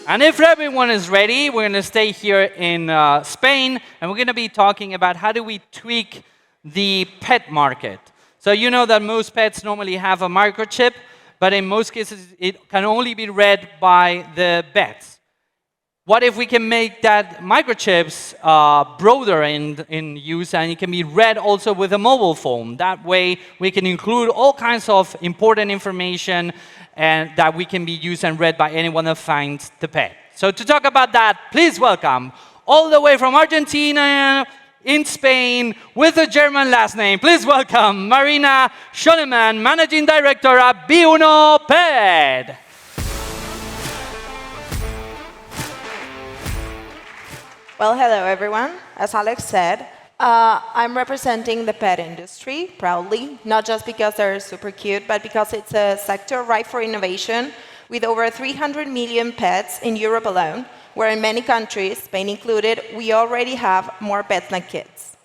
And if everyone is ready, we're going to stay here in Spain, and we're going to be talking about how do we tweak the pet market. So you know that most pets normally have a microchip, but in most cases, it can only be read by the vets. What if we can make that microchips broader in use, and it can be read also with a mobile phone? That way, we can include all kinds of important information and that we can be used and read by anyone that finds the pet. So to talk about that, please welcome, all the way from Argentina, in Spain, with a German last name, please welcome Marina Schoenemann, Managing Director at B1 Pet. Well, hello everyone. As Alex said, I'm representing the pet industry proudly, not just because they're super cute, but because it's a sector ripe for innovation with over 300 million pets in Europe alone, where in many countries, Spain included, we already have more pets than kids.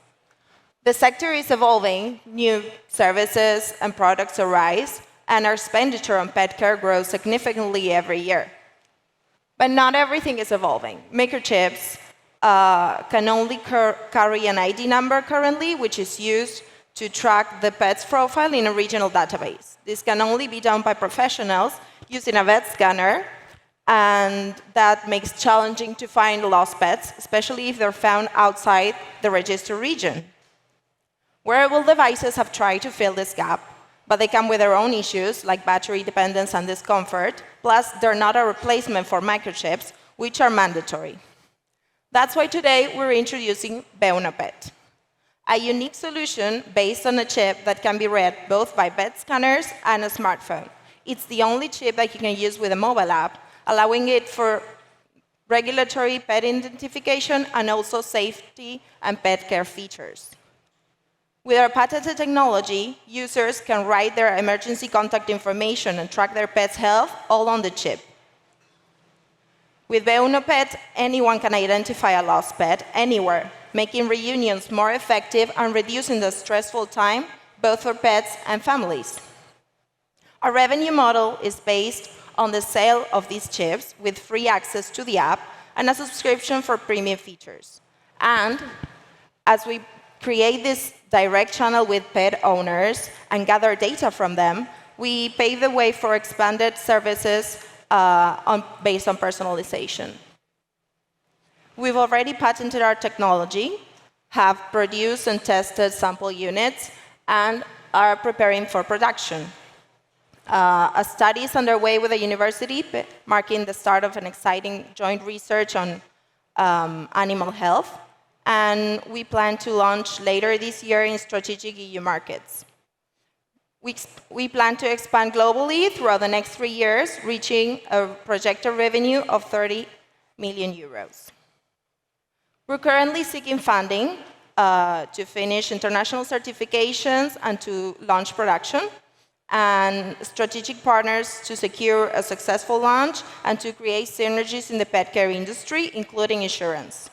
The sector is evolving, new services and products arise, and our expenditure on pet care grows significantly every year. But not everything is evolving. Microchips can only carry an ID number currently, which is used to track the pet's profile in a regional database. This can only be done by professionals using a vet scanner, and that makes it challenging to find lost pets, especially if they're found outside the register region. Wearable devices have tried to fill this gap, but they come with their own issues, like battery dependence and discomfort, plus they're not a replacement for microchips, which are mandatory. That's why today we're introducing B1 Pet, a unique solution based on a chip that can be read both by vet scanners and a smartphone. It's the only chip that you can use with a mobile app, allowing it for regulatory pet identification and also safety and pet care features. With our patented technology, users can write their emergency contact information and track their pet's health all on the chip. With B1 Pet, anyone can identify a lost pet anywhere, making reunions more effective and reducing the stressful time both for pets and families. Our revenue model is based on the sale of these chips with free access to the app and a subscription for premium features. And as we create this direct channel with pet owners and gather data from them, we pave the way for expanded services based on personalization. We've already patented our technology, have produced and tested sample units, and are preparing for production. A study is underway with a university, marking the start of an exciting joint research on animal health, and we plan to launch later this year in strategic EU markets. We plan to expand globally throughout the next 3 years, reaching a projected revenue of 30 million euros. We're currently seeking funding to finish international certifications and to launch production, and strategic partners to secure a successful launch and to create synergies in the pet care industry, including insurance.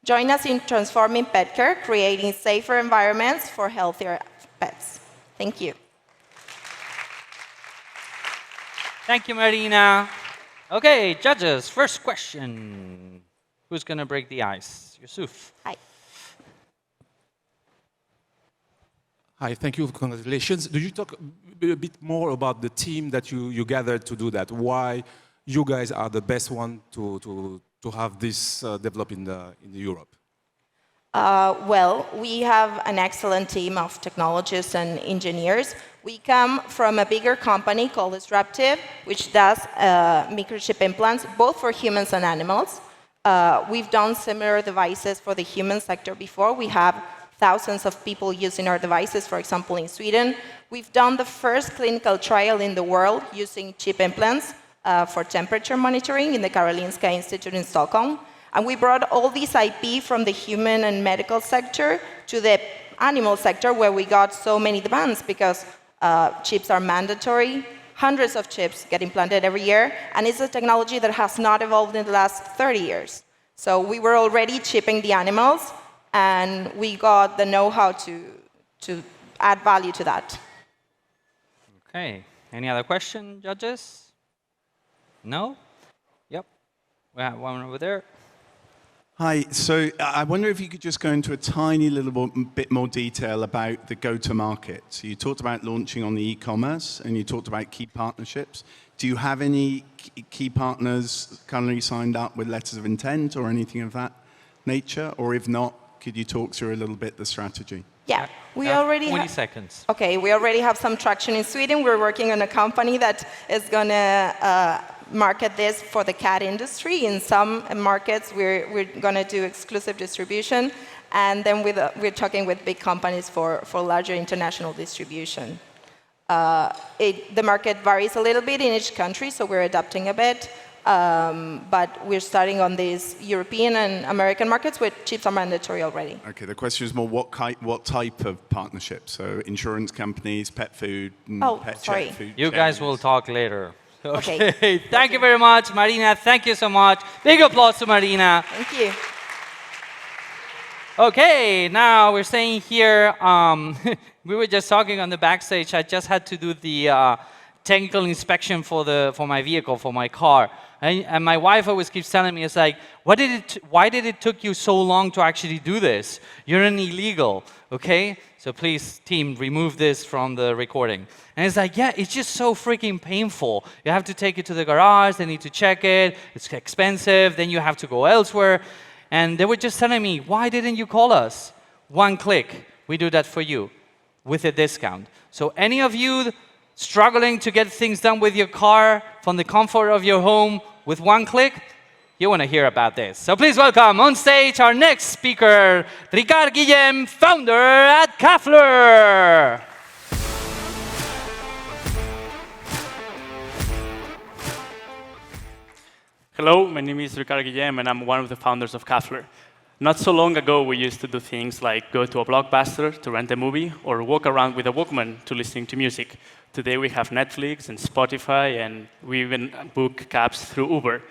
Join us in transforming pet care, creating safer environments for healthier pets. Thank you. Thank you, Marina. Okay, judges, first question. Who's going to break the ice? Yusuf. Hi. Hi, thank you. Congratulations. Do you talk a bit more about the team that you gathered to do that? Why you guys are the best one to have this develop in Europe? Well, we have an excellent team of technologists and engineers. We come from a bigger company called Disruptive, which does microchip implants, both for humans and animals. We've done similar devices for the human sector before. We have thousands of people using our devices, for example, in Sweden. We've done the first clinical trial in the world using chip implants for temperature monitoring in the Karolinska Institute in Stockholm. And we brought all this IP from the human and medical sector to the animal sector, where we got so many demands because chips are mandatory. Hundreds of chips get implanted every year, and it's a technology that has not evolved in the last 30 years. So we were already chipping the animals, and we got the know-how to add value to that. Okay. Any other question, judges? No? We have one over there. Hi. So I wonder if you could just go into a tiny little bit more detail about the go-to-market. So you talked about launching on the e-commerce, and you talked about key partnerships. Do you have any key partners currently signed up with letters of intent or anything of that nature? Or if not, could you talk through a little bit the strategy? Yeah, we already 20 seconds. Okay, we already have some traction in Sweden. We're working on a company that is going to market this for the cat industry. In some markets, we're going to do exclusive distribution. And then we're talking with big companies for larger international distribution. The market varies a little bit in each country, so we're adapting a bit. But we're starting on these European and American markets where chips are mandatory already. Okay, the question is more what type of partnership? So insurance companies, pet food, sorry. food You chains. guys will talk later. Okay. Thank you very much, Marina. Thank you so much. Big applause to Marina. Thank you. Okay, now we're staying here. We were just talking on the backstage. I just had to do the technical inspection for my vehicle, for my car. And my wife always keeps telling me, it's like, why did it took you so long to actually do this? You're an illegal, okay? So please, team, remove this from the recording. And it's like, yeah, it's just so freaking painful. You have to take it to the garage, they need to check it, it's expensive, then you have to go elsewhere. And they were just telling me, why didn't you call us? One click, we do that for you with a discount. So any of you struggling to get things done with your car from the comfort of your home with one click, you want to hear about this. So please welcome on stage our next speaker, Ricard Guillem, founder at Kafler. Hello, my name is Ricard Guillem, and I'm one of the founders of Kafler. Not so long ago, we used to do things like go to a Blockbuster to rent a movie or walk around with a Walkman to listening to music. Today, we have Netflix and Spotify, and we even book cabs through Uber.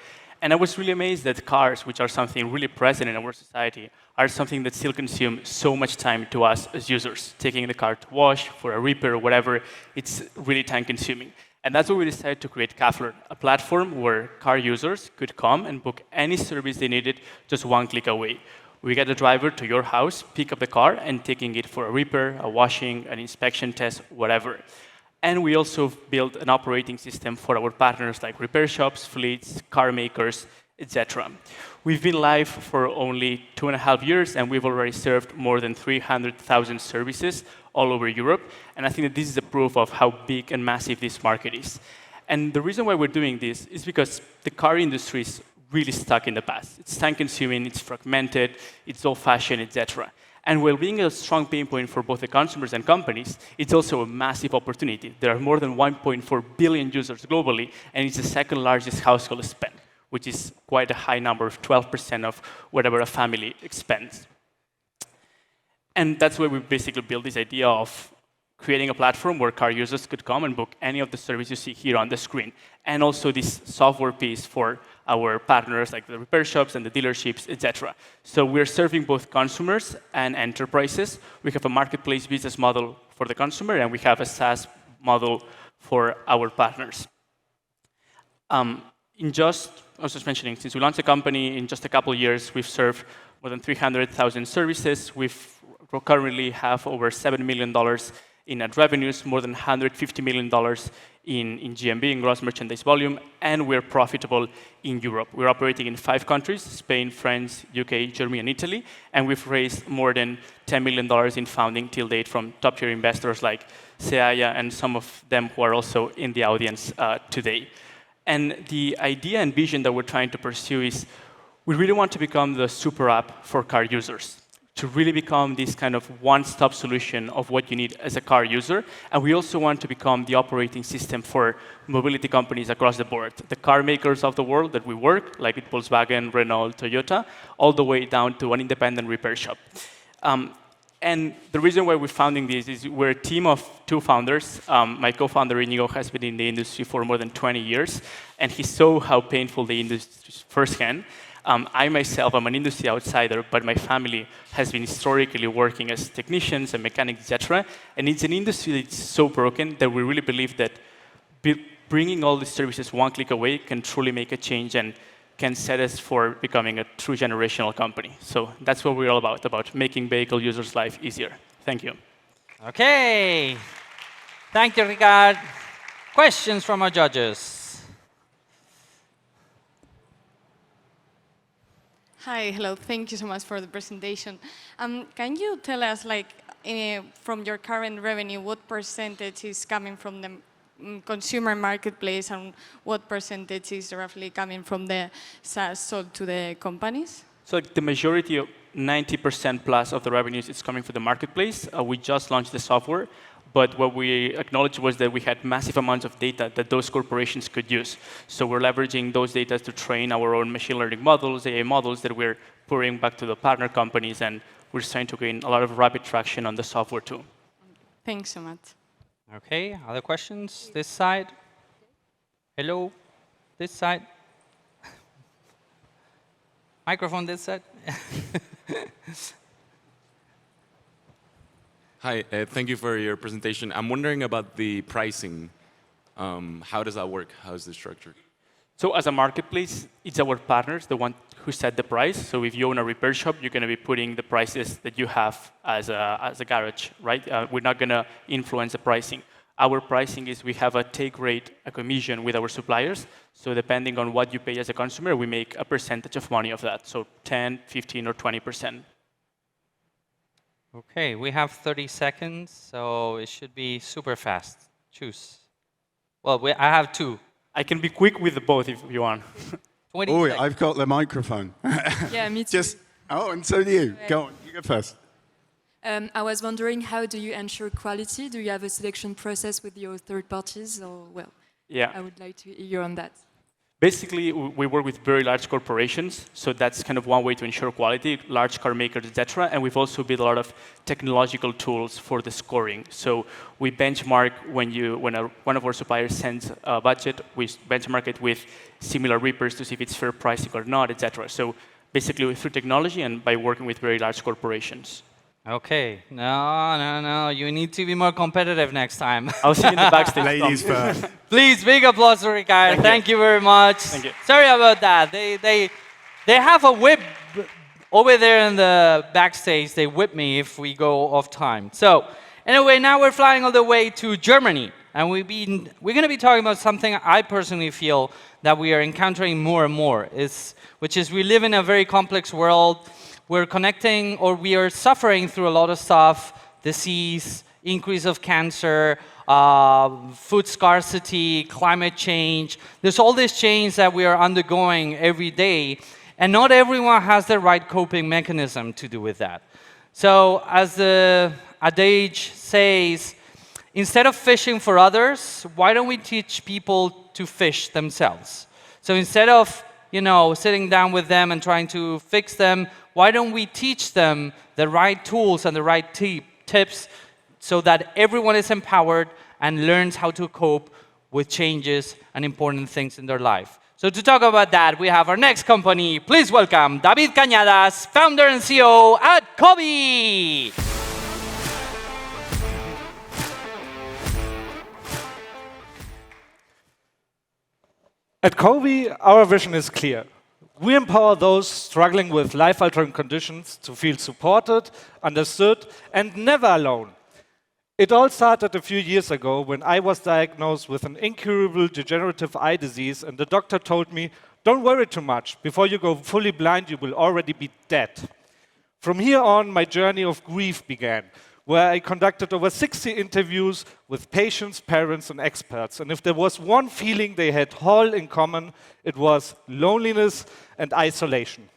And I was really amazed that cars, which are something really present in our society, are something that still consume so much time to us as users. Taking the car to wash, for a repair, or whatever, it's really time-consuming. And that's why we decided to create Kafler, a platform where car users could come and book any service they needed just one click away. We get the driver to your house, pick up the car, and taking it for a repair, a washing, an inspection test, whatever. And we also built an operating system for our partners like repair shops, fleets, car makers, etc. We've been live for only 2.5 years, and we've already served more than 300,000 services all over Europe. And I think that this is a proof of how big and massive this market is. And the reason why we're doing this is because the car industry is really stuck in the past. It's time-consuming, it's fragmented, it's old-fashioned, etc. And while being a strong pain point for both the consumers and companies, it's also a massive opportunity. There are more than 1.4 billion users globally, and it's the second largest household spend, which is quite a high number of 12% of whatever a family spends. And that's why we basically built this idea of creating a platform where car users could come and book any of the services you see here on the screen. And also this software piece for our partners, like the repair shops and the dealerships, etc. So we're serving both consumers and enterprises. We have a marketplace business model for the consumer, and we have a SaaS model for our partners. I was just mentioning, since we launched the company, in just a couple of years, we've served more than 300,000 services. We currently have over $7 million in net revenues, more than $150 million in GMV, in gross merchandise volume, and we're profitable in Europe. We're operating in 5 countries, Spain, France, UK, Germany, and Italy, and we've raised more than $10 million in funding till date from top-tier investors like Seaya and some of them who are also in the audience today. And the idea and vision that we're trying to pursue is we really want to become the super app for car users, to really become this kind of one-stop solution of what you need as a car user. And we also want to become the operating system for mobility companies across the board. The car makers of the world that we work, like with Volkswagen, Renault, Toyota, all the way down to an independent repair shop. And the reason why we're founding this is we're a team of 2 founders. My co-founder, Inigo, has been in the industry for more than 20 years, and he saw how painful the industry is firsthand. I myself am an industry outsider, but my family has been historically working as technicians and mechanics, etc. And it's an industry that's so broken that we really believe that bringing all these services one click away can truly make a change and can set us for becoming a true generational company. So that's what we're all about making vehicle users' life easier. Thank you. Okay. Thank you, Ricard. Questions from our judges? Hi, hello. Thank you so much for the presentation. Can you tell us, like, from your current revenue, what percentage is coming from the consumer marketplace and what percentage is roughly coming from the SaaS sold to the companies? So the majority of 90% plus of the revenues is coming from the marketplace. We just launched the software, but what we acknowledged was that we had massive amounts of data that those corporations could use. So we're leveraging those data to train our own machine learning models, AI models that we're pouring back to the partner companies, and we're starting to gain a lot of rapid traction on the software too. Thanks so much. Okay, other questions? This side? Hello? This side? Microphone this side? Hi, thank you for your presentation. I'm wondering about the pricing. How does that work? How is the structure? So as a marketplace, it's our partners, the one who set the price. So if you own a repair shop, you're going to be putting the prices that you have as a garage, right? We're not going to influence the pricing. Our pricing is we have a take rate, a commission with our suppliers. So depending on what you pay as a consumer, we make a percentage of money of that. So 10, 15, or 20%. Okay, we have 30 seconds, so it should be super fast. Choose. Well, I have two. I can be quick with both if you want. 20 Oh, seconds. I've got the microphone. Yeah, me too. And so do you. Go on, you go first. I was wondering, how do you ensure quality? Do you have a selection process with your third parties? Or, well, Yeah. I would like to hear on that. Basically, we work with very large corporations, so that's kind of one way to ensure quality, large car makers, etc. And we've also built a lot of technological tools for the scoring. So we benchmark when one of our suppliers sends a budget, we benchmark it with similar reapers to see if it's fair pricing or not, etc. So basically, through technology and by working with very large corporations. Okay, no, you need to be more competitive next time. I'll see you in the backstage. Ladies first. Please, big applause to Ricard. Thank you very much. Thank you. Sorry about that. They have a whip over there in the backstage. They whip me if we go off time. So anyway, now we're flying all the way to Germany. And we're going to be talking about something I personally feel that we are encountering more and more, which is we live in a very complex world. We're connecting, or we are suffering through a lot of stuff, disease, increase of cancer, food scarcity, climate change. There's all these change that we are undergoing every day, and not everyone has the right coping mechanism to do with that. So as the adage says, instead of fishing for others, why don't we teach people to fish themselves? So instead of sitting down with them and trying to fix them, why don't we teach them the right tools and the right tips so that everyone is empowered and learns how to cope with changes and important things in their life? So to talk about that, we have our next company. Please welcome David Cañadas, founder and CEO at Cobee. At Cobee, our vision is clear. We empower those struggling with life-altering conditions to feel supported, understood, and never alone. It all started a few years ago when I was diagnosed with an incurable degenerative eye disease, and the doctor told me, "Don't worry too much. Before you go fully blind, you will already be dead." From here on, my journey of grief began, where I conducted over 60 interviews with patients, parents, and experts. And if there was one feeling they had all in common, it was loneliness and isolation.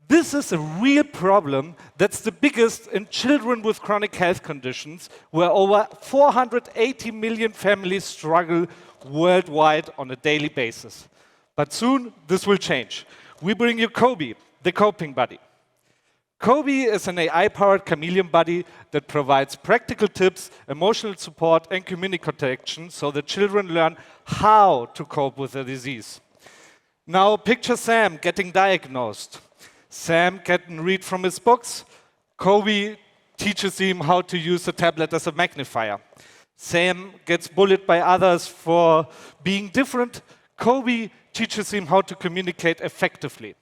This is a real problem that's the biggest in children with chronic health conditions, where over 480 million families struggle worldwide on a daily basis. But soon, this will change. We bring you Cobee, the coping buddy. Cobee is an AI-powered chameleon buddy that provides practical tips, emotional support, and community connection so that children learn how to cope with the disease. Now, picture Sam getting diagnosed. Sam can read from his books. Cobee teaches him how to use a tablet as a magnifier. Sam gets bullied by others for being different. Cobee teaches him how to communicate effectively.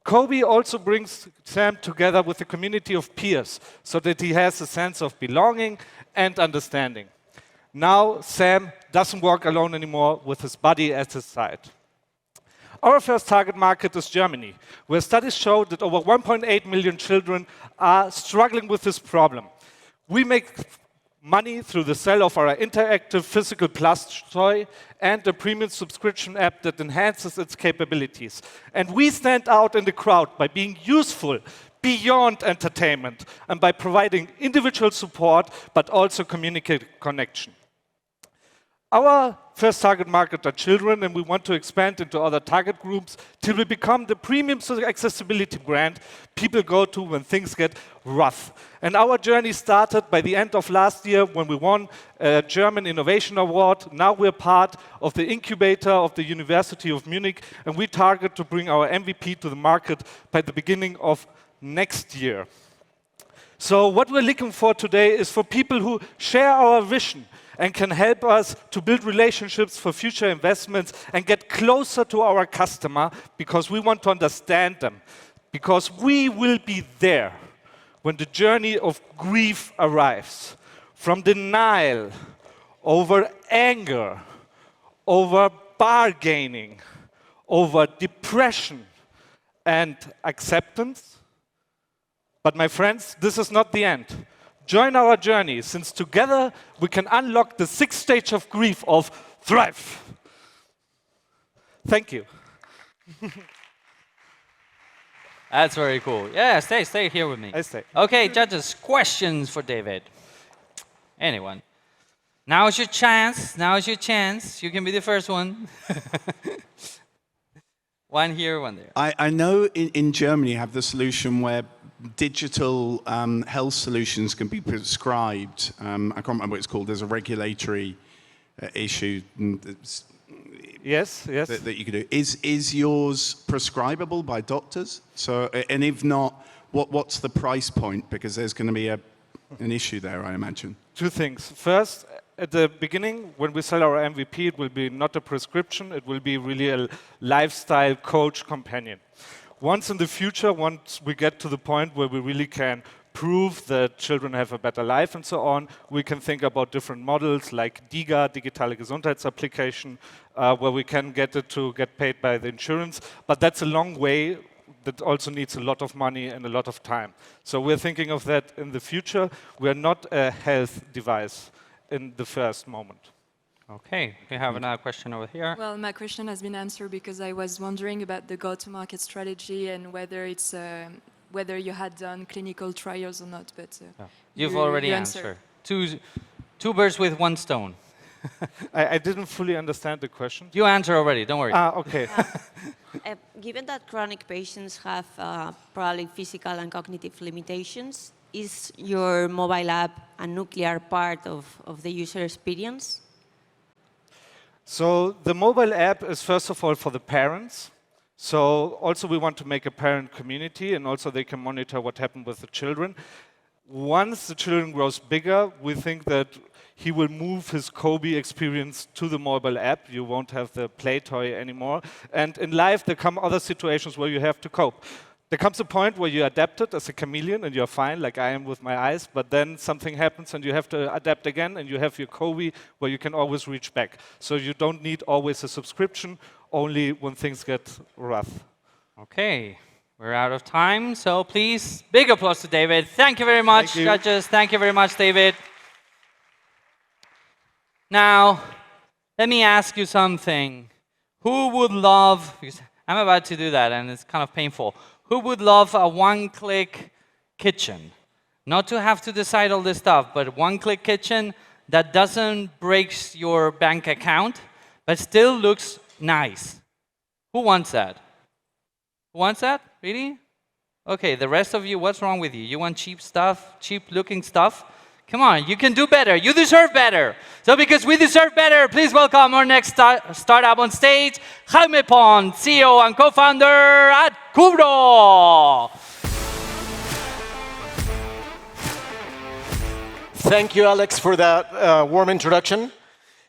Kobe also brings Sam together with a community of peers so that he has a sense of belonging and understanding. Now Sam doesn't walk alone anymore with his buddy at his side. Our first target market is Germany, where studies show that over 1.8 million children are struggling with this problem. We make money through the sale of our interactive physical plus toy and a premium subscription app that enhances its capabilities. And we stand out in the crowd by being useful beyond entertainment and by providing individual support, but also communicate connection. Our first target market are children, and we want to expand into other target groups till we become the premium accessibility brand people go to when things get rough. And our journey started by the end of last year when we won a German Innovation Award. Now we're part of the incubator of the University of Munich, and we target to bring our MVP to the market by the beginning of next year. So what we're looking for today is for people who share our vision and can help us to build relationships for future investments and get closer to our customer because we want to understand them. Because we will be there when the journey of grief arrives. From denial, over anger, over bargaining, over depression and acceptance. But my friends, this is not the end. Join our journey, since together we can unlock the sixth stage of grief of thrive. Thank you. That's very cool. Yeah, stay here with me. I stay. Okay, judges, questions for David. Anyone? Now is your chance. Now is your chance. You can be the first one. One here, one there. I know in Germany you have the solution where digital health solutions can be prescribed. I can't remember what it's called. There's a regulatory issue Yes. that you can do. Is yours prescribable by doctors? So, and if not, what's the price point? Because there's going to be an issue there, I imagine. Two things. First, at the beginning, when we sell our MVP, it will be not a prescription. It will be really a lifestyle coach companion. Once in the future, once we get to the point where we really can prove that children have a better life and so on, we can think about different models like DIGA, Digitale Gesundheitsapplication, where we can get it to get paid by the insurance. But that's a long way. That also needs a lot of money and a lot of time. So we're thinking of that in the future. We're not a health device in the first moment. Okay, we have another question over here. Well, my question has been answered because I was wondering about the go-to-market strategy and whether it's whether you had done clinical trials or not. But You've already answered. Two birds with one stone. I didn't fully understand the question. You answer already. Don't worry. Okay. Given that chronic patients have probably physical and cognitive limitations, is your mobile app a nuclear part of the user experience? So the mobile app is first of all for the parents. So also we want to make a parent community, and also they can monitor what happened with the children. Once the children grows bigger, we think that he will move his Kobe experience to the mobile app. You won't have the play toy anymore. And in life, there come other situations where you have to cope. There comes a point where you adapt it as a chameleon and you're fine, like I am with my eyes, but then something happens and you have to adapt again, and you have your Kobe where you can always reach back. So you don't need always a subscription, only when things get rough. Okay, we're out of time, so please, big applause to David. Thank you very much, judges. Thank you very much, David. Now, let me ask you something. Who would love, because I'm about to do that and it's kind of painful. Who would love a one-click kitchen? Not to have to decide all this stuff, but one-click kitchen that doesn't break your bank account, but still looks nice. Who wants that? Who wants that? Really? Okay, the rest of you, what's wrong with you? You want cheap stuff, cheap-looking stuff? Come on, you can do better. You deserve better. So because we deserve better, please welcome our next startup on stage, Jaime Pon, CEO and co-founder at Cubro. Thank you, Alex, for that warm introduction.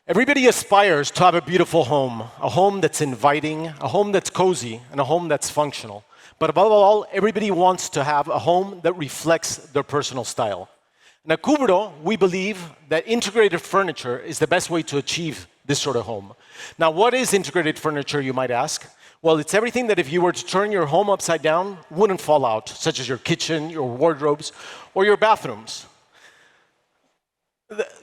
Everybody aspires to have a beautiful home, a home that's inviting, a home that's cozy, and a home that's functional. But above all, everybody wants to have a home that reflects their personal style. And at Cubero, we believe that integrated furniture is the best way to achieve this sort of home. Now, what is integrated furniture, you might ask? Well, it's everything that if you were to turn your home upside down, wouldn't fall out, such as your kitchen, your wardrobes, or your bathrooms.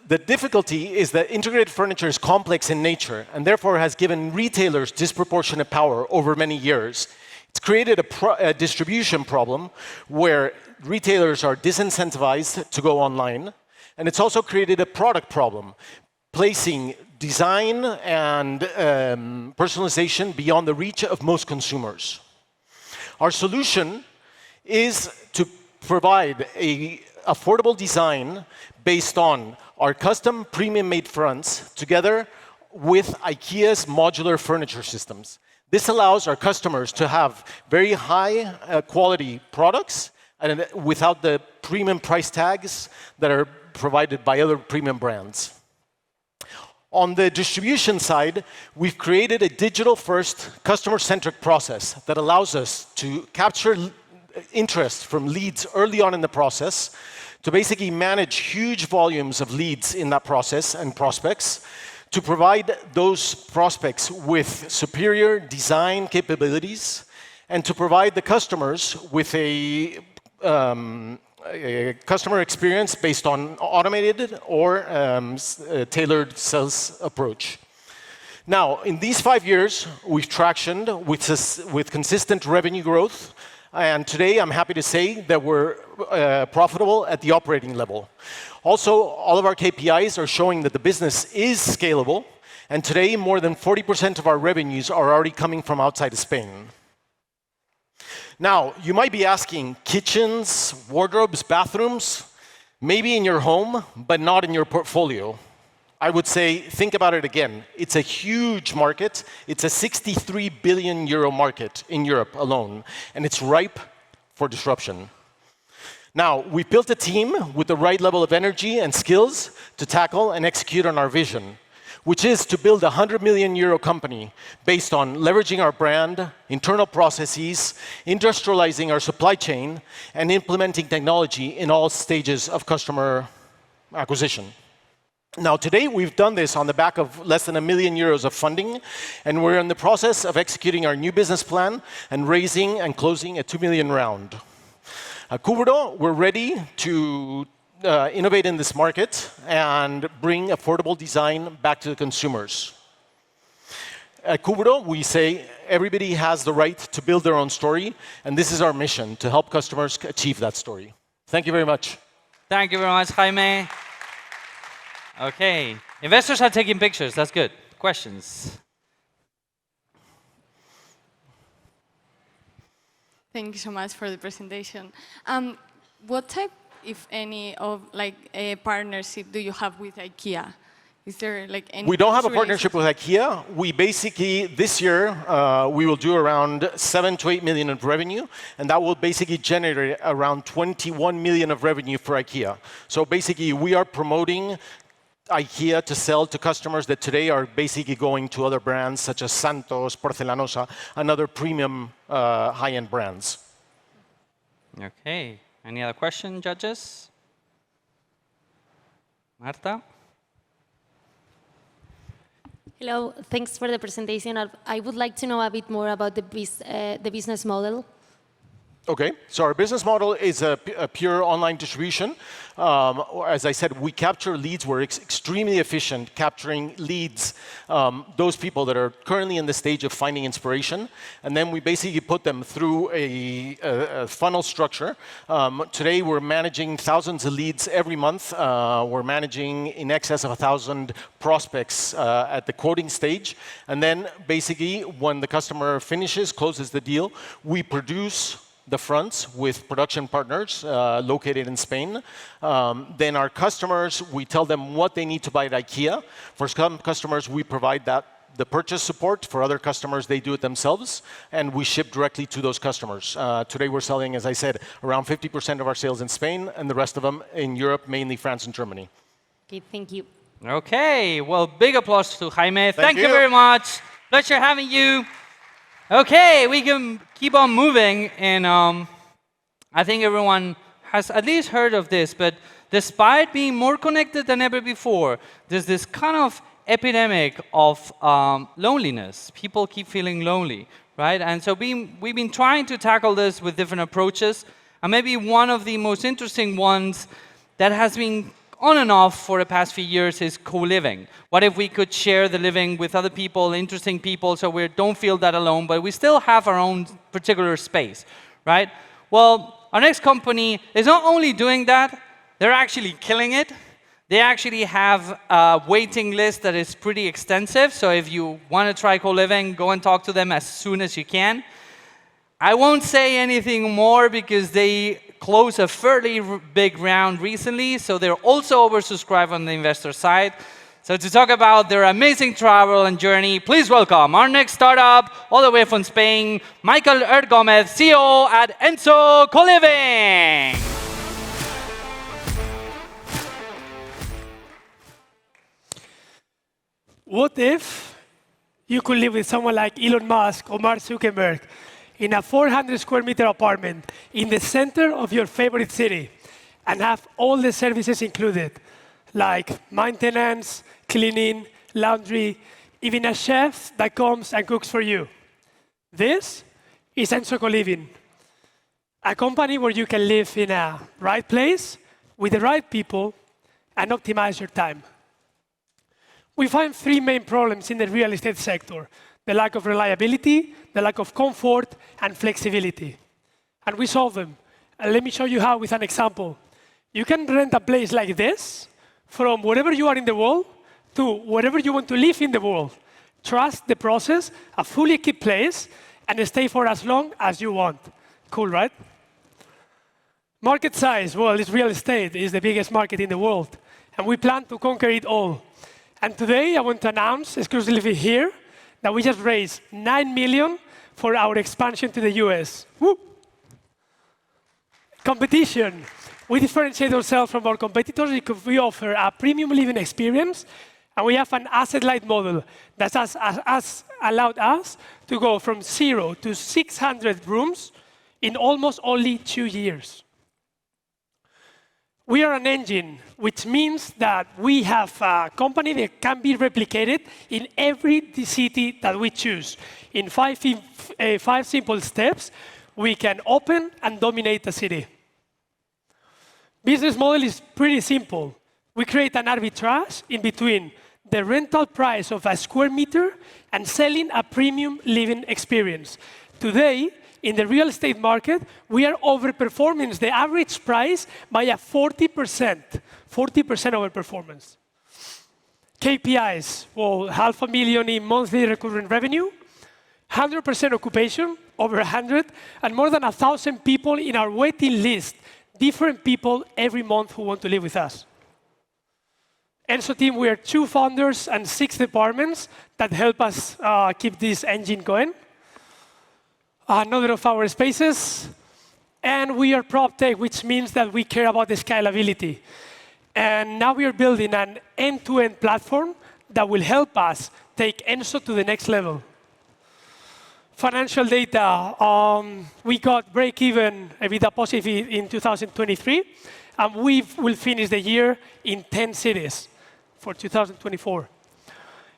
The difficulty is that integrated furniture is complex in nature and therefore has given retailers disproportionate power over many years. It's created a distribution problem where retailers are disincentivized to go online, and it's also created a product problem, placing design and personalization beyond the reach of most consumers. Our solution is to provide an affordable design based on our custom premium-made fronts together with IKEA's modular furniture systems. This allows our customers to have very high quality products and without the premium price tags that are provided by other premium brands. On the distribution side, we've created a digital-first, customer-centric process that allows us to capture interest from leads early on in the process, to basically manage huge volumes of leads in that process and prospects, to provide those prospects with superior design capabilities, and to provide the customers with a customer experience based on automated or tailored sales approach. Now, in these 5 years, we've tractioned with consistent revenue growth, and today I'm happy to say that we're profitable at the operating level. Also, all of our KPIs are showing that the business is scalable, and today more than 40% of our revenues are already coming from outside of Spain. Now, you might be asking, kitchens, wardrobes, bathrooms, maybe in your home, but not in your portfolio. I would say, think about it again. It's a huge market. It's a 63 billion euro market in Europe alone, and it's ripe for disruption. Now, we built a team with the right level of energy and skills to tackle and execute on our vision, which is to build a 100 million euro company based on leveraging our brand, internal processes, industrializing our supply chain, and implementing technology in all stages of customer acquisition. Now, today we've done this on the back of less than €1 million of funding, and we're in the process of executing our new business plan and raising and closing a 2 million round. At Cubero, we're ready to innovate in this market and bring affordable design back to the consumers. At Cubero, we say everybody has the right to build their own story, and this is our mission, to help customers achieve that story. Thank you very much. Thank you very much, Jaime. Okay, investors are taking pictures. That's good. Questions? Thank you so much for the presentation. What type, if any, of partnership do you have with IKEA? Is there any? We don't have a partnership with IKEA. We basically, this year, we will do around 7 to 8 million of revenue, and that will basically generate around 21 million of revenue for IKEA. So basically, we are promoting IKEA to sell to customers that today are basically going to other brands such as Santos, Porcelanosa, and other premium high-end brands. Okay. Any other question, judges? Marta? Hello, thanks for the presentation. I would like to know a bit more about the business model. Okay, so our business model is a pure online distribution. As I said, we capture leads. We're extremely efficient capturing leads, those people that are currently in the stage of finding inspiration, and then we basically put them through a funnel structure. Today, we're managing thousands of leads every month. We're managing in excess of 1,000 prospects at the quoting stage, and then basically, when the customer finishes, closes the deal, we produce the fronts with production partners located in Spain. Then our customers, we tell them what they need to buy at IKEA. For some customers, we provide the purchase support. For other customers, they do it themselves, and we ship directly to those customers. Today, we're selling, as I said, around 50% of our sales in Spain, and the rest of them in Europe, mainly France and Germany. Okay, thank you. Okay, well, big applause to Jaime. Thank you you. very much. Pleasure having you. Okay, we can keep on moving, and I think everyone has at least heard of this, but despite being more connected than ever before, there's this kind of epidemic of loneliness. People keep feeling lonely, right? And so we've been trying to tackle this with different approaches, and maybe one of the most interesting ones that has been on and off for the past few years is co-living. What if we could share the living with other people, interesting people, so we don't feel that alone, but we still have our own particular space, right? Well, our next company is not only doing that, they're actually killing it. They actually have a waiting list that is pretty extensive, so if you want to try co-living, go and talk to them as soon as you can. I won't say anything more because they closed a fairly big round recently, so they're also oversubscribed on the investor side. So to talk about their amazing travel and journey, please welcome our next startup, all the way from Spain, Michael Gomez, CEO at Enso Co-Living. What if you could live with someone like Elon Musk or Mark Zuckerberg in a 400 square meter apartment in the center of your favorite city and have all the services included, like maintenance, cleaning, laundry, even a chef that comes and cooks for you? This is Enso Co-Living, a company where you can live in a right place with the right people and optimize your time. We find three main problems in the real estate sector: the lack of reliability, the lack of comfort, and flexibility. And we solve them. And let me show you how with an example. You can rent a place like this from wherever you are in the world to wherever you want to live in the world. Trust the process, a fully equipped place, and stay for as long as you want. Cool, right? Market size, well, it's real estate. It's the biggest market in the world. And we plan to conquer it all. And today, I want to announce exclusively here that we just raised $9 million for our expansion to the US. Woo! Competition. We differentiate ourselves from our competitors because we offer a premium living experience, and we have an asset-light model that has allowed us to go from 0 to 600 rooms in almost only 2 years. We are an engine, which means that we have a company that can be replicated in every city that we choose. In five simple steps, we can open and dominate the city. Business model is pretty simple. We create an arbitrage in between the rental price of a square meter and selling a premium living experience. Today, in the real estate market, we are overperforming the average price by a 40% overperformance. KPIs, well, $500,000 in monthly recurring revenue, 100% occupation, over 100, and more than 1,000 people in our waiting list, different people every month who want to live with us. Enso team, we are 2 founders and 6 departments that help us keep this engine going. Another of our spaces, and we are prop tech, which means that we care about the scalability. And now we are building an end-to-end platform that will help us take Enso to the next level. Financial data, we got break-even, EBITDA positive in 2023, and we will finish the year in 10 cities for 2024.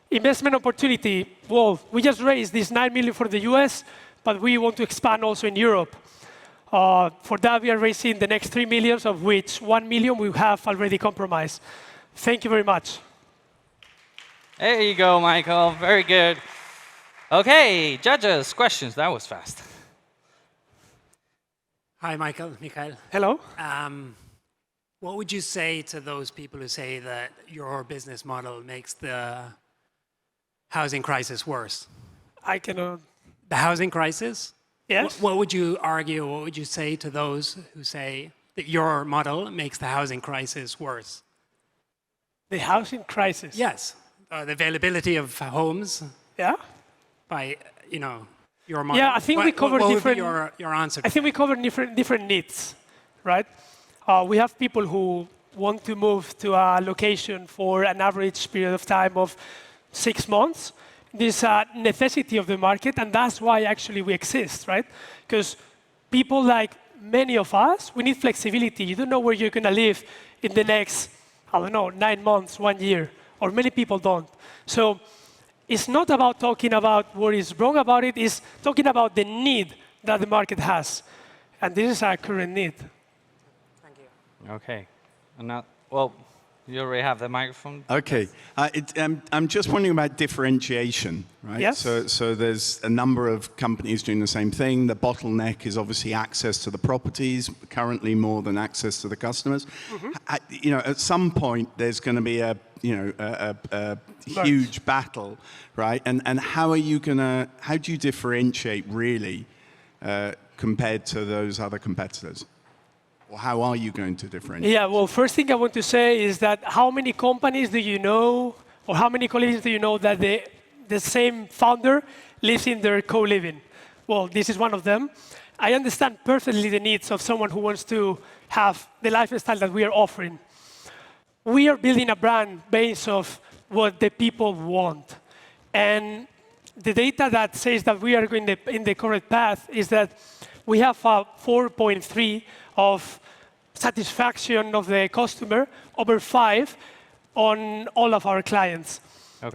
Investment opportunity, well, we just raised this $9 million for the US, but we want to expand also in Europe. For that, we are raising the next $3 million, of which $1 million we have already compromised. Thank you very much. There you go, Michael. Very good. Okay, judges, questions. That was fast. Hi, Michael. Hello. What would you say to those people who say that your business model makes the housing crisis worse? I cannot. The housing crisis? Yes. What would you argue, what would you say to those who say that your model makes the housing crisis worse? The housing crisis? Yes. The availability of homes. Yeah. By, your model. Yeah, I think we cover different. What would be your answer? I think we cover different needs, right? We have people who want to move to a location for an average period of time of 6 months. This is a necessity of the market, and that's why actually we exist, right? Because people like many of us, we need flexibility. You don't know where you're going to live in the next, I don't know, 9 months, 1 year, or many people don't. So it's not about talking about what is wrong about it, it's talking about the need that the market has. And this is our current need. Thank you. Okay. And now, well, you already have the microphone. Okay. I'm just wondering about differentiation, right? Yes. So there's a number of companies doing the same thing. The bottleneck is obviously access to the properties, currently more than access to the customers. You know, at some point, there's going to be a huge battle, right? And how do you differentiate really compared to those other competitors? Or how are you going to differentiate? Yeah, well, first thing I want to say is that how many companies do you know, or how many colleagues do you know that the same founder lives in their co-living? Well, this is one of them. I understand perfectly the needs of someone who wants to have the lifestyle that we are offering. We are building a brand based off what the people want. And the data that says that we are going in the correct path is that we have a 4.3 of satisfaction of the customer over 5 on all of our clients,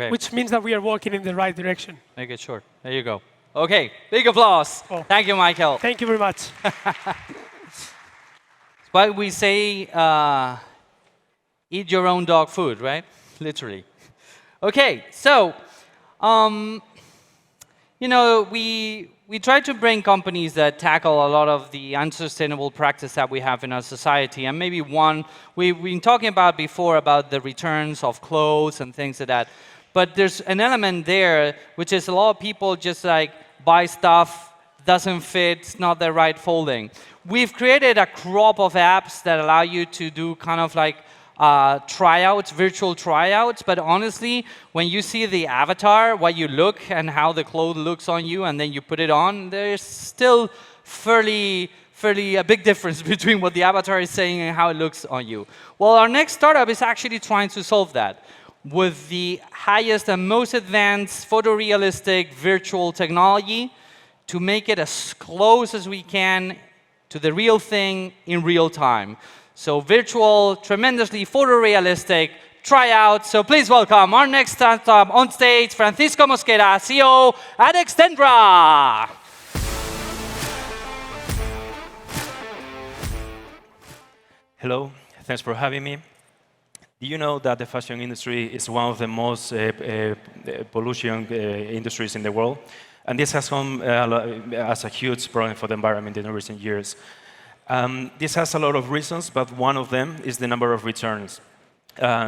which means that we are working in the right direction. Make it short. There you go. Okay, big applause. Oh. Thank you, Michael. Thank you very much. But we say, eat your own dog food, right? Literally. Okay, so, you know, we try to bring companies that tackle a lot of the unsustainable practice that we have in our society. And maybe one, we've been talking about before about the returns of clothes and things like that. But there's an element there, which is a lot of people just like buy stuff, doesn't fit, it's not the right folding. We've created a crop of apps that allow you to do kind of like tryouts, virtual tryouts, but honestly, when you see the avatar, what you look and how the clothes looks on you, and then you put it on, there's still fairly a big difference between what the avatar is saying and how it looks on you. Well, our next startup is actually trying to solve that with the highest and most advanced photorealistic virtual technology to make it as close as we can to the real thing in real time. So virtual, tremendously photorealistic tryouts. So please welcome our next startup on stage, Francisco Mosquera, CEO at Extendra. Hello, thanks for having me. Do you know that the fashion industry is one of the most pollution industries in the world? And this has come as a huge problem for the environment in recent years. This has a lot of reasons, but one of them is the number of returns.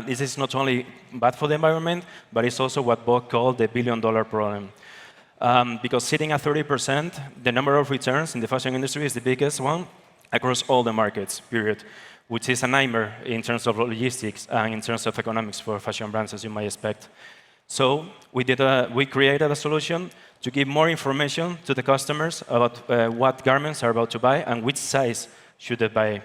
This is not only bad for the environment, but it's also what Bob called the billion-dollar problem. Because sitting at 30%, the number of returns in the fashion industry is the biggest one across all the markets, period, which is a nightmare in terms of logistics and in terms of economics for fashion brands, as you might expect. So we created a solution to give more information to the customers about what garments are about to buy and which size should they buy.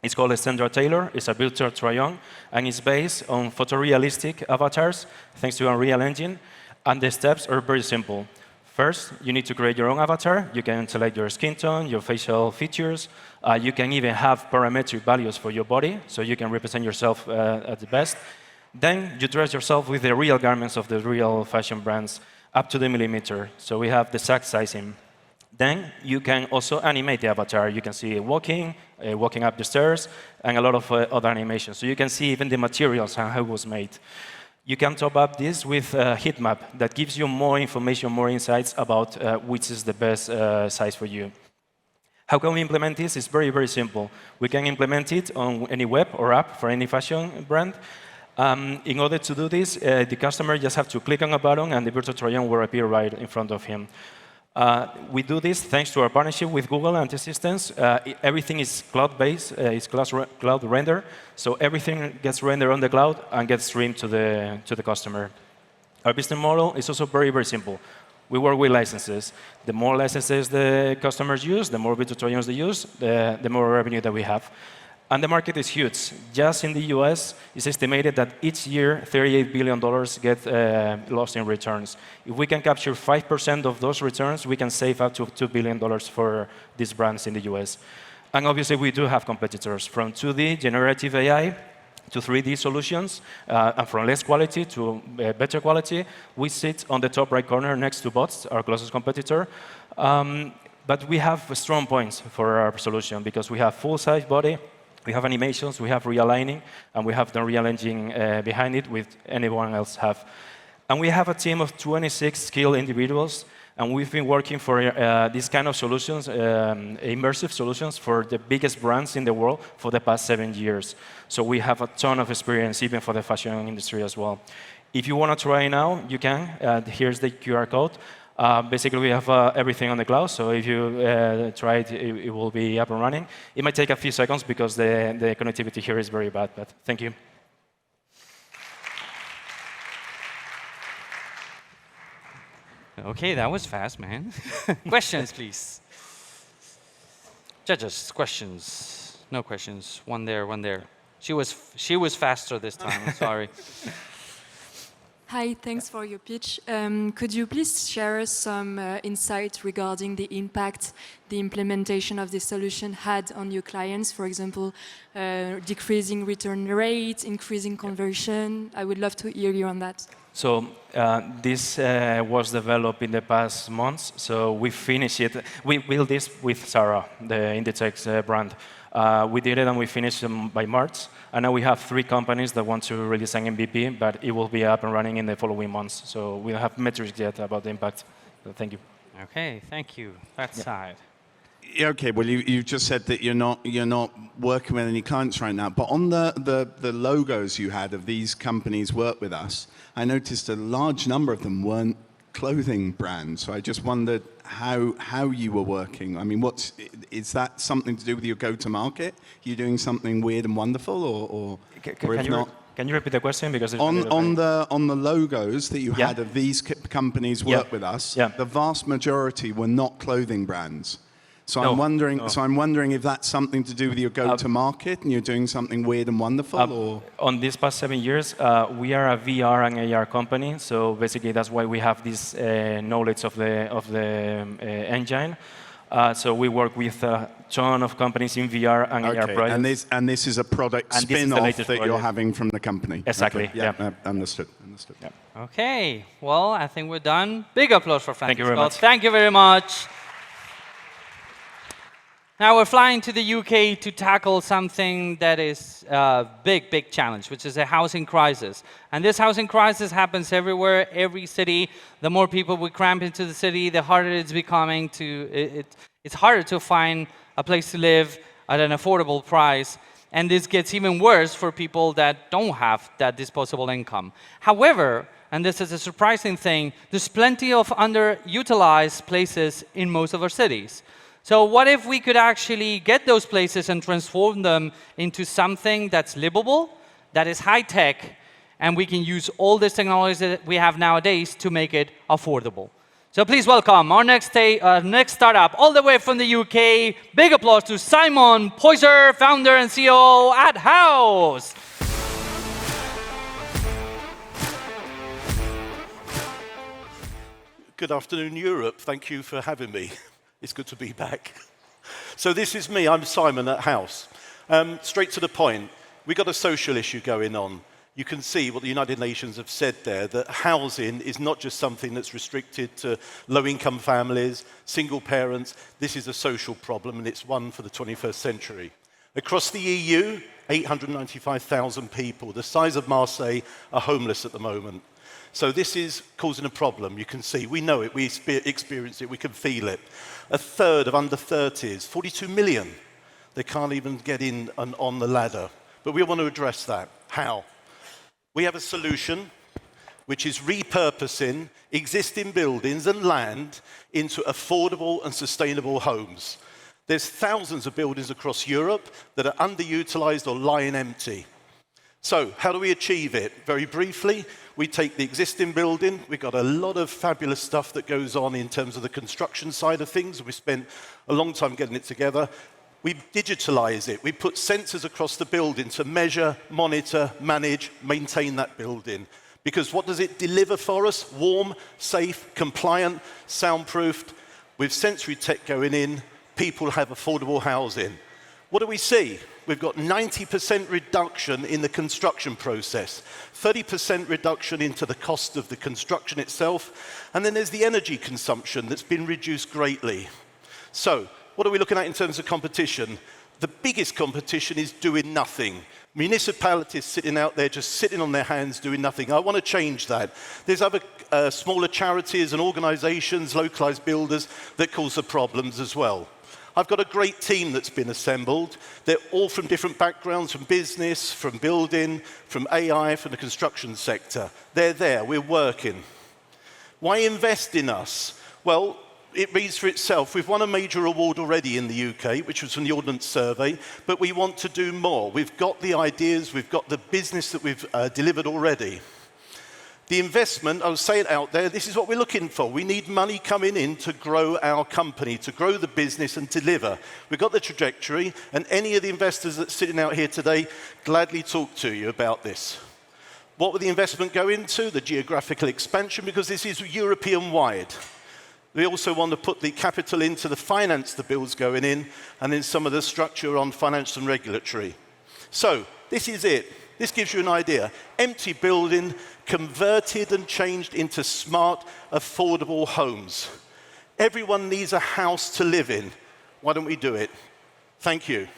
It's called Extendra Tailor. It's a virtual try-on, and it's based on photorealistic avatars, thanks to Unreal Engine. And the steps are very simple. First, you need to create your own avatar. You can select your skin tone, your facial features. You can even have parametric values for your body, so you can represent yourself at the best. Then you dress yourself with the real garments of the real fashion brands, up to the millimeter. So we have the exact sizing. Then you can also animate the avatar. You can see it walking up the stairs, and a lot of other animations. So you can see even the materials and how it was made. You can top up this with a heat map that gives you more information, more insights about which is the best size for you. How can we implement this? It's very, very simple. We can implement it on any web or app for any fashion brand. In order to do this, the customer just has to click on a button and the virtual try-on will appear right in front of him. We do this thanks to our partnership with Google and T-Systems. Everything is cloud-based, it's cloud render, so everything gets rendered on the cloud and gets streamed to the customer. Our business model is also very, very simple. We work with licenses. The more licenses the customers use, the more virtual try-ons they use, the more revenue that we have. And the market is huge. Just in the US, it's estimated that each year, $38 billion get lost in returns. If we can capture 5% of those returns, we can save up to $2 billion for these brands in the US. And obviously, we do have competitors, from 2D, generative AI, to 3D solutions, and from less quality to better quality. We sit on the top right corner next to bots, our closest competitor. But we have strong points for our solution, because we have full-size body, we have animations, we have realigning, and we have the Unreal Engine behind it, with anyone else have. And we have a team of 26 skilled individuals, and we've been working for these kind of solutions, immersive solutions, for the biggest brands in the world for the past 7 years. So we have a ton of experience, even for the fashion industry as well. If you want to try now, you can. Here's the QR code. Basically, we have everything on the cloud, so if you try it, it will be up and running. It might take a few seconds because the connectivity here is very bad, but thank you. Okay, that was fast, man. Questions, please. Judges, questions. No questions. One there, one there. She was faster this time. I'm sorry. Hi, thanks for your pitch. Could you please share us some insight regarding the impact the implementation of this solution had on your clients? For example, decreasing return rate, increasing conversion. I would love to hear you on that. So this was developed in the past months. So we finished it. We built this with Sarah, the Inditex brand. We did it and we finished them by March. And now we have 3 companies that want to release an MVP, but it will be up and running in the following months. So we don't have metrics yet about the impact. So thank you. Okay, thank you. That side. Yeah, okay, well, you just said that you're not working with any clients right now, but on the logos you had of these companies work with us, I noticed a large number of them weren't clothing brands. So I just wondered how you were working. I mean, is that something to do with your go-to-market? You're doing something weird and wonderful, or if not? Can you repeat the question? Because it's on the logos that you had of these companies work with us, the vast majority were not clothing brands. So I'm wondering if that's something to do with your go-to-market, and you're doing something weird and wonderful, or on these past 7 years, we are a VR and AR company. So basically, that's why we have this knowledge of the engine. So we work with a ton of companies in VR and AR projects. And this is a product spin-off that you're having from the company. Exactly. Okay. Yeah. Understood. Yeah. Okay. Well, I think we're done. Big applause for Francis. Thank you very much. Thank you very much. Now we're flying to the UK to tackle something that is a big challenge, which is a housing crisis. And this housing crisis happens everywhere, every city. The more people we cramp into the city, the harder it's becoming it's harder to find a place to live at an affordable price. And this gets even worse for people that don't have that disposable income. However, and this is a surprising thing, there's plenty of underutilized places in most of our cities. So what if we could actually get those places and transform them into something that's livable, that is high-tech, and we can use all this technology that we have nowadays to make it affordable. So please welcome our next startup, all the way from the UK. Big applause to Simon Poyser, founder and CEO at House. Good afternoon, Europe. Thank you for having me. It's good to be back. So this is me. I'm Simon at House. Straight to the point. We've got a social issue going on. You can see what the United Nations have said there, that housing is not just something that's restricted to low-income families, single parents. This is a social problem, and it's one for the 21st century. Across the EU, 895,000 people, the size of Marseille, are homeless at the moment. So this is causing a problem. You can see, we know it, we experience it, we can feel it. A third of under 30s, 42 million, they can't even get in on the ladder. But we want to address that. How? We have a solution which is repurposing existing buildings and land into affordable and sustainable homes. There's thousands of buildings across Europe that are underutilized or lying empty. So how do we achieve it? Very briefly, we take the existing building. We've got a lot of fabulous stuff that goes on in terms of the construction side of things. We spent a long time getting it together. We digitalize it. We put sensors across the building to measure, monitor, manage, maintain that building. Because what does it deliver for us? Warm, safe, compliant, soundproofed. With sensory tech going in, people have affordable housing. What do we see? We've got 90% reduction in the construction process, 30% reduction into the cost of the construction itself, and then there's the energy consumption that's been reduced greatly. So, what are we looking at in terms of competition? The biggest competition is doing nothing. Municipalities sitting out there just sitting on their hands doing nothing. I want to change that. There's other smaller charities and organizations, localized builders that cause the problems as well. I've got a great team that's been assembled. They're all from different backgrounds, from business, from building, from AI, from the construction sector. They're there, we're working. Why invest in us? Well, it reads for itself. We've won a major award already in the UK, which was from the Ordnance Survey, but we want to do more. We've got the ideas, we've got the business that we've delivered already. The investment, I'll say it out there, this is what we're looking for. We need money coming in to grow our company, to grow the business and deliver. We've got the trajectory, and any of the investors that's sitting out here today gladly talk to you about this. What will the investment go into? The geographical expansion, because this is European-wide. We also want to put the capital into the finance the bill's going in, and then some of the structure on finance and regulatory. So, this is it. This gives you an idea. Empty building, converted and changed into smart, affordable homes. Everyone needs a house to live in. Why don't we do it? Thank you.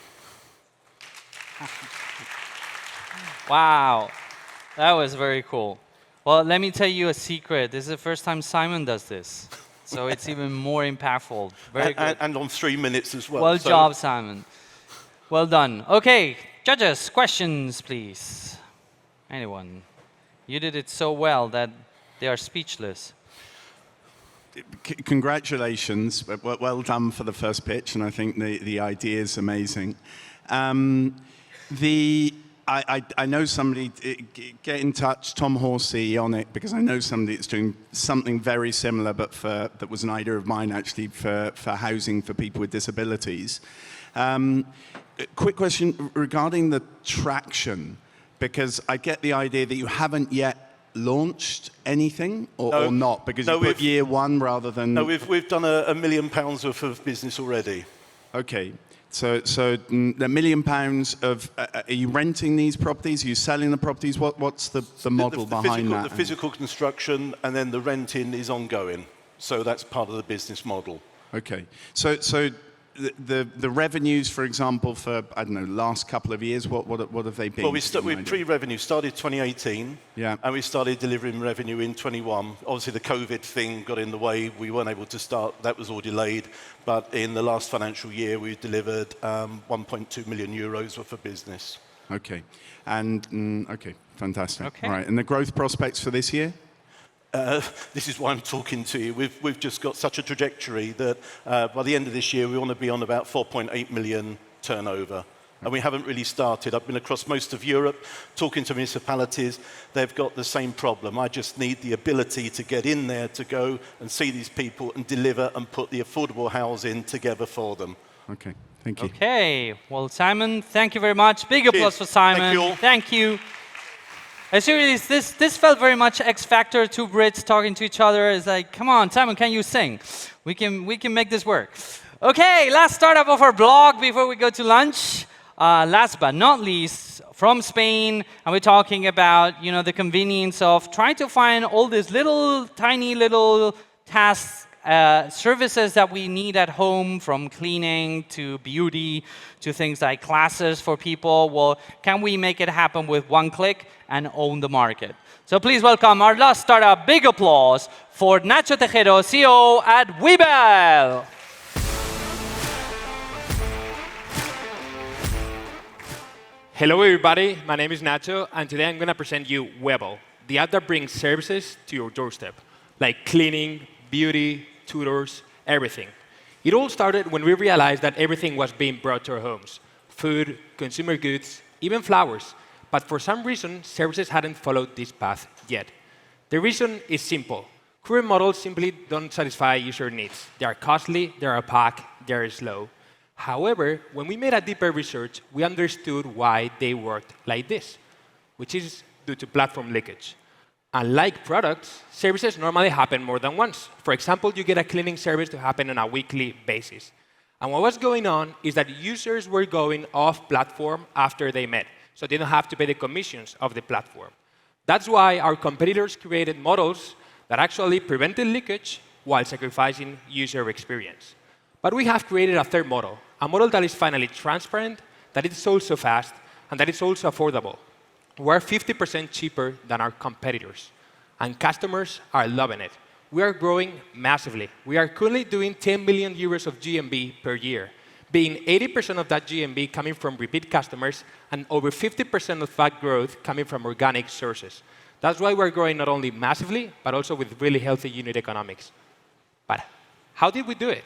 Wow, that was very cool. Well, let me tell you a secret. This is the first time Simon does this. So it's even more impactful. Very good. And on 3 minutes as well. Well job, Simon. Well done. Okay, judges, questions, please. Anyone? You did it so well that they are speechless. Congratulations. Well done for the first pitch, and I think the idea is amazing. I know somebody, get in touch, Tom Horsey on it, because I know somebody that's doing something very similar, but that was an idea of mine actually for housing for people with disabilities. Quick question regarding the traction, because I get the idea that you haven't yet launched anything, or not, because you put year one rather than... No, we've done £1 million worth of business already. Okay. So £1 million of, are you renting these properties? Are you selling the properties? What's the model behind that? The physical construction, and then the renting is ongoing. So that's part of the business model. Okay. So the revenues, for example, for, I don't know, last couple of years, what have they been? Well, we pre-revenue started 2018, and we started delivering revenue in 21. Obviously, the COVID thing got in the way. We weren't able to start. That was all delayed. But in the last financial year, we delivered 1.2 million euros worth of business. Okay. And, okay, fantastic. Okay. All right. And the growth prospects for this year? This is why I'm talking to you. We've just got such a trajectory that by the end of this year, we want to be on about 4.8 million turnover. And we haven't really started. I've been across most of Europe talking to municipalities. They've got the same problem. I just need the ability to get in there, to go and see these people and deliver and put the affordable housing together for them. Okay, thank you. Okay, well, Simon, thank you very much. Big applause for Simon. Thank you all. Thank you. Seriously, this felt very much X Factor, two Brits talking to each other. It's like, come on, Simon, can you sing? We can make this work. Okay, last startup of our blog before we go to lunch. Last but not least, from Spain, and we're talking about the convenience of trying to find all these tiny little tasks, services that we need at home, from cleaning to beauty to things like classes for people. Well, can we make it happen with one click and own the market? So please welcome our last startup. Big applause for Nacho Tejero, CEO at Webull. Hello, everybody. My name is Nacho, and today I'm going to present you Webull, the app that brings services to your doorstep, like cleaning, beauty, tutors, everything. It all started when we realized that everything was being brought to our homes: food, consumer goods, even flowers. But for some reason, services hadn't followed this path yet. The reason is simple. Current models simply don't satisfy user needs. They are costly, they are opaque, they are slow. However, when we made a deeper research, we understood why they worked like this, which is due to platform leakage. Unlike products, services normally happen more than once. For example, you get a cleaning service to happen on a weekly basis. And what was going on is that users were going off platform after they met, so they don't have to pay the commissions of the platform. That's why our competitors created models that actually prevented leakage while sacrificing user experience. But we have created a third model, a model that is finally transparent, that it's also fast, and that it's also affordable. We're 50% cheaper than our competitors, and customers are loving it. We are growing massively. We are currently doing 10 million euros of GMV per year, being 80% of that GMV coming from repeat customers and over 50% of that growth coming from organic sources. That's why we're growing not only massively, but also with really healthy unit economics. But how did we do it?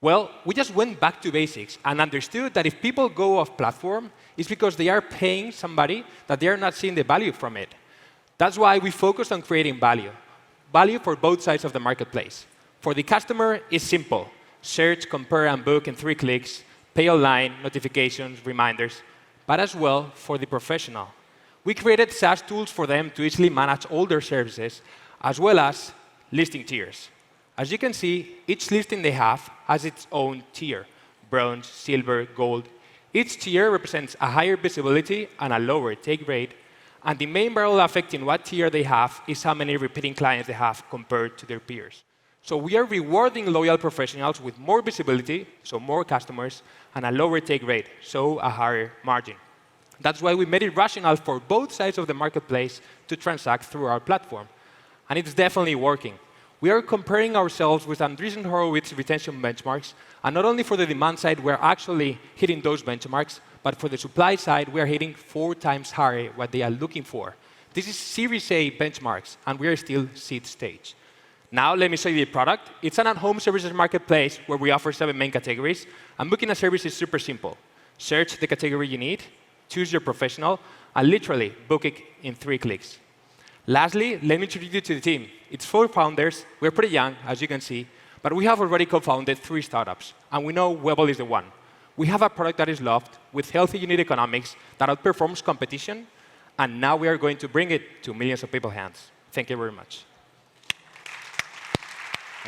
Well, we just went back to basics and understood that if people go off platform, it's because they are paying somebody that they are not seeing the value from it. That's why we focused on creating value. Value for both sides of the marketplace. For the customer, it's simple. Search, compare, and book in 3 clicks, pay online, notifications, reminders, but as well for the professional. We created SaaS tools for them to easily manage all their services, as well as listing tiers. As you can see, each listing they have has its own tier, bronze, silver, gold. Each tier represents a higher visibility and a lower take rate, and the main variable affecting what tier they have is how many repeating clients they have compared to their peers. So we are rewarding loyal professionals with more visibility, so more customers, and a lower take rate, so a higher margin. That's why we made it rational for both sides of the marketplace to transact through our platform. And it's definitely working. We are comparing ourselves with Andreessen Horowitz retention benchmarks, and not only for the demand side, we're actually hitting those benchmarks, but for the supply side, we are hitting 4 times higher what they are looking for. This is Series A benchmarks, and we are still seed stage. Now, let me show you the product. It's an at-home services marketplace where we offer 7 main categories, and booking a service is super simple. Search the category you need, choose your professional, and literally book it in 3 clicks. Lastly, let me introduce you to the team. It's 4 founders. We're pretty young, as you can see, but we have already co-founded 3 startups, and we know Webble is the one. We have a product that is loved with healthy unit economics that outperforms competition, and now we are going to bring it to millions of people's hands. Thank you very much.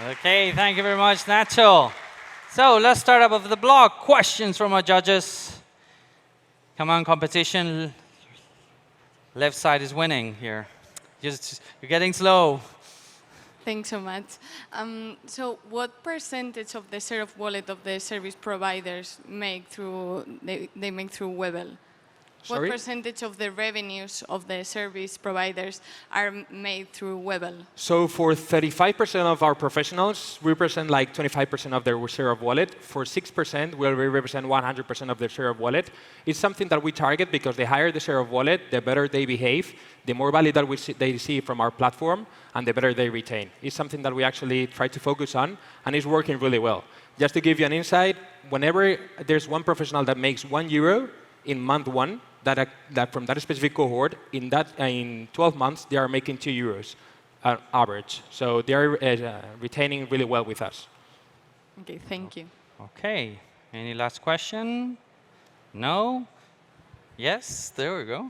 OK, thank you very much, Nacho. So let's start up with the block. Questions from our judges. Come on, competition. Left side is winning here. You're getting slow. Thanks so much. So what percentage of the share of wallet of the service providers make through they make through Webble? Sorry? What percentage of the revenues of the service providers are made through Webble? So for 35% of our professionals, we represent like 25% of their share of wallet. For 6%, we represent 100% of their share of wallet. It's something that we target because the higher the share of wallet, the better they behave, the more value that they see from our platform, and the better they retain. It's something that we actually try to focus on, and it's working really well. Just to give you an insight, whenever there's one professional that makes €1 in month 1, that from that specific cohort, in 12 months, they are making €2 average. So they are retaining really well with us. OK, thank you. OK, any last question? No? Yes, there we go.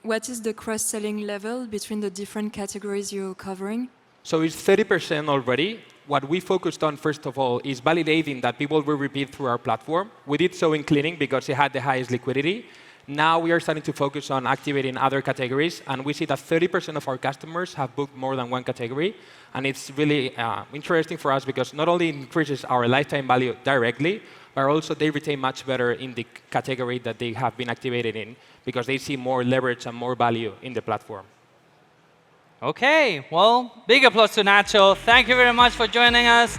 What is the cross-selling level between the different categories you're covering? So it's 30% already. What we focused on, first of all, is validating that people will repeat through our platform. We did so in cleaning because it had the highest liquidity. Now we are starting to focus on activating other categories, and we see that 30% of our customers have booked more than one category. And it's really interesting for us because not only increases our lifetime value directly, but also they retain much better in the category that they have been activated in because they see more leverage and more value in the platform. OK, well, big applause to Nacho. Thank you very much for joining us.